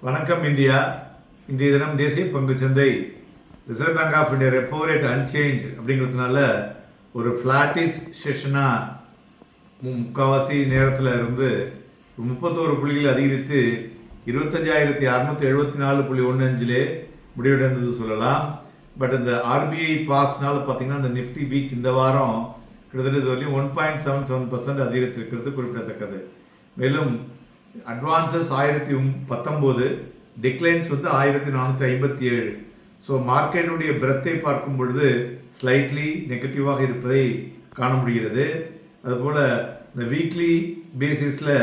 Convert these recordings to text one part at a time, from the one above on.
வணக்கம் இந்தியா. இன்றைய தினம் தேசிய பங்கு சந்தை reserve bank of India repo rate unchanged அப்படிங்கிறதுனால ஒரு ஃப்ளாட்டிஷ் செஷனாக முக்கால்வாசி நேரத்தில் இருந்து 31 புள்ளிகள் அதிகரித்து 25,674.15 முடிவடைந்தது சொல்லலாம். பட் இந்த ஆர்பிஐ பாஸ்னால பார்த்தீங்கன்னா இந்த நிஃப்டி வீக் இந்த வாரம் கிட்டத்தட்ட இது வரையும் 1.77% அதிகரித்திருக்கிறது குறிப்பிடத்தக்கது. மேலும் அட்வான்சஸ் 1019, டிக்ளைன்ஸ் 1457. ஸோ மார்க்கெட்டுடைய பிரெத்தை பார்க்கும் பொழுது ஸ்லைட்லி நெகட்டிவாக இருப்பதை காண முடிகிறது. அதுபோல் இந்த வீக்லி பேசிஸில்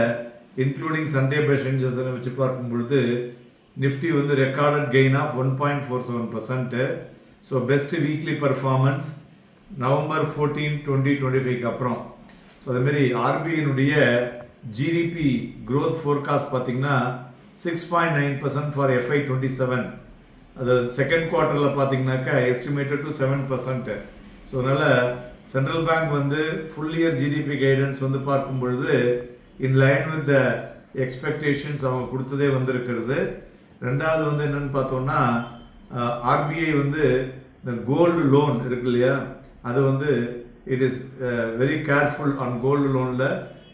இன்க்ளூடிங் சண்டே பெஷன்ஸை வச்சு பார்க்கும் பொழுது Nifty recorded gain of 1.47%. So best weekly performance November 14, 2025 அப்புறம். ஸோ அதேமாரி ஆர்பிஐனுடைய ஜிடிபி growth forecast பார்த்தீங்கன்னா 6.9% ஃபார் FY27. அது செகண்ட் குவார்ட்டரில் பார்த்தீங்கன்னாக்கா எஸ்டிமேட்டட் டு 7%. ஸோ அதனால் central bank full year GDP guidance பார்க்கும் பொழுது in line with the expectations அவங்க கொடுத்ததே இருக்கிறது. ரெண்டாவது என்னென்னு பார்த்தோம்னா ஆர்பிஐ இந்த கோல்டு லோன் இருக்கு இல்லையா, அது it is very careful on gold லோனில்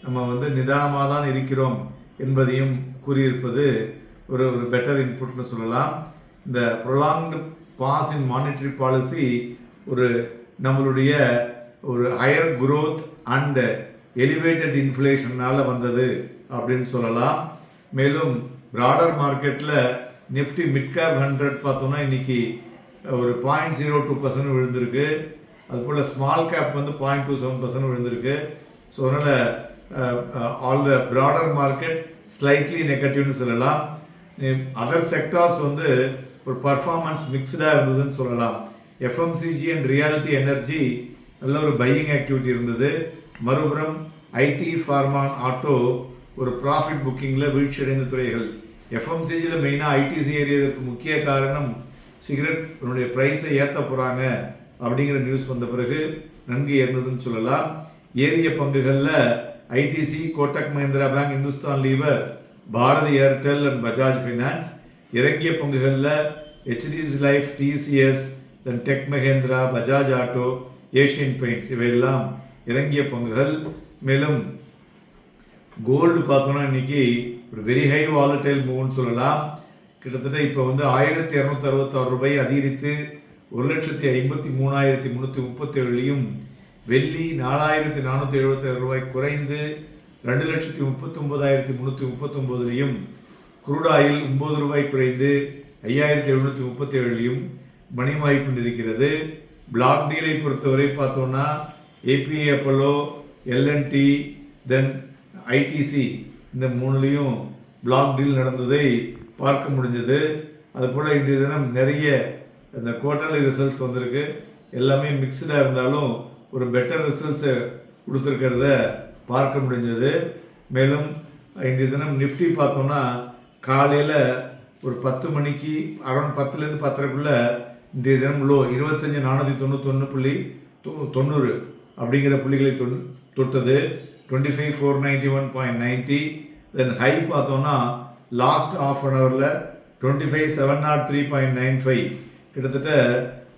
நம்ம நிதானமாக தான் இருக்கிறோம் என்பதையும் கூறியிருப்பது ஒரு பெட்டர் இன்புட்னு சொல்லலாம். இந்த prolonged pause in monetary policy நம்மளுடைய ஹையர் குரோத் அண்ட் எலிவேட்டட் இன்ஃப்ளேஷனால் வந்தது அப்படின்னு சொல்லலாம். மேலும் ப்ராடர் மார்க்கெட்டில் நிஃப்டி மிட் கேப் 100 பார்த்தோம்னா இன்னைக்கு 0.02% விழுந்திருக்கு. அதுபோல் ஸ்மால் கேப் 0.27% விழுந்திருக்கு. ஸோ அதனால் all the broader market slightly நெகட்டிவ்னு சொல்லலாம். அதர் செக்டார்ஸ் ஒரு பர்ஃபார்மன்ஸ் மிக்ஸ்டாக இருந்ததுன்னு சொல்லலாம். எஃப்எம்சிஜி அண்ட் ரியாலிட்டி எனர்ஜி நல்ல ஒரு பையிங் ஆக்டிவிட்டி இருந்தது. மறுபுறம் ஐடி, ஃபார்மா, ஆட்டோ ஒரு ப்ராஃபிட் புக்கிங்கில் வீழ்ச்சி அடைந்த துறைகள். எஃப்எம்சிஜியில் மெயினாக ஐடிசி ஏறியதற்கு முக்கிய காரணம் சிகரெட் ப்ரைஸை ஏற்ற போகிறாங்க அப்படிங்கிற நியூஸ் வந்த பிறகு நன்கு ஏறினதுன்னு சொல்லலாம். ஏறிய பங்குகளில் ஐடிசி, கோட்டக் மஹிந்திரா பேங்க், இந்துஸ்தான் லீவர், பாரதி ஏர்டெல் அண்ட் பஜாஜ் ஃபைனான்ஸ். இறங்கிய பங்குகளில் ஹெச்டிஎஃப்சி லைஃப், டிசிஎஸ், தென் டெக் மஹிந்திரா, பஜாஜ் ஆட்டோ, ஏஷியன் பெயிண்ட்ஸ் இவையெல்லாம் இறங்கிய பங்குகள். மேலும் கோல்டு பார்த்தோன்னா இன்னைக்கு ஒரு வெரி ஹை வாலட்டைல் மூவ்னு சொல்லலாம். கிட்டத்தட்ட இப்போ 1266 ரூபாய் அதிகரித்து 1,53,337. வெள்ளி 4,476 ரூபாய் குறைந்து 2,39,339. குரூட் ஆயில் 9 ரூபாய் குறைந்து 5,737 மணிமாய் கொண்டிருக்கிறது. பிளாக் டீலை பொறுத்தவரை பார்த்தோம்னா ஏபிஐ அப்போலோ, எல்என்டி, தென் ஐடிசி இந்த மூணுலேயும் பிளாக் டீல் நடந்ததை பார்க்க முடிஞ்சது. அதுபோல் இன்றைய தினம் நிறைய இந்த குவார்டர்லி ரிசல்ட்ஸ் வந்திருக்கு. எல்லாமே மிக்சடாக இருந்தாலும் ஒரு பெட்டர் ரிசல்ட்ஸை கொடுத்துருக்கிறத பார்க்க முடிஞ்சது. மேலும் இன்றைய தினம் நிஃப்டி பார்த்தோம்னா காலையில் ஒரு 10 மணிக்கு அரௌண்ட் 10லேருந்து 10:30க்குள்ளே இன்றைய தினம் லோ 25,491.90 அப்படிங்கிற புள்ளிகளை தொட்டது. 25,491.90. தென் ஹை பார்த்தோம்னா லாஸ்ட் ஆஃப் அன் ஹவரில் 25,703.95. கிட்டத்தட்ட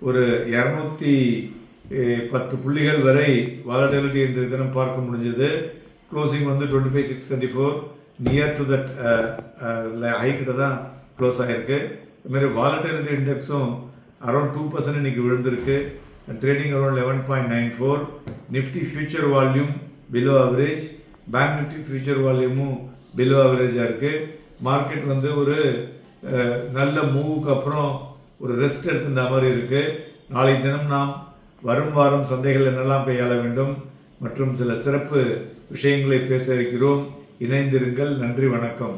ஒரு 210 புள்ளிகள் வரை வாலட்டிலிட்டி என்ற தினம் பார்க்க முடிஞ்சது. Closing 25,634, near to that high கிட்ட தான் க்ளோஸ் ஆகிருக்கு. இதுமாதிரி வாலட்டிலிட்டி இண்டெக்ஸும் அரௌண்ட் 2% இன்னைக்கு விழுந்திருக்கு. Trading around 11.94. Nifty future volume below average, Bank Nifty future வால்யூமும் பிலோ ஆவரேஜாக இருக்குது. மார்க்கெட் ஒரு நல்ல மூவுக்கு அப்புறம் ஒரு ரெஸ்ட் எடுத்துட்ட மாதிரி இருக்குது. நாளை தினம் நாம் வரும் வாரம் சந்தைகள் என்னெல்லாம் கையாள வேண்டும் மற்றும் சில சிறப்பு விஷயங்களை பேச இருக்கிறோம். இணைந்திருங்கள். நன்றி, வணக்கம்.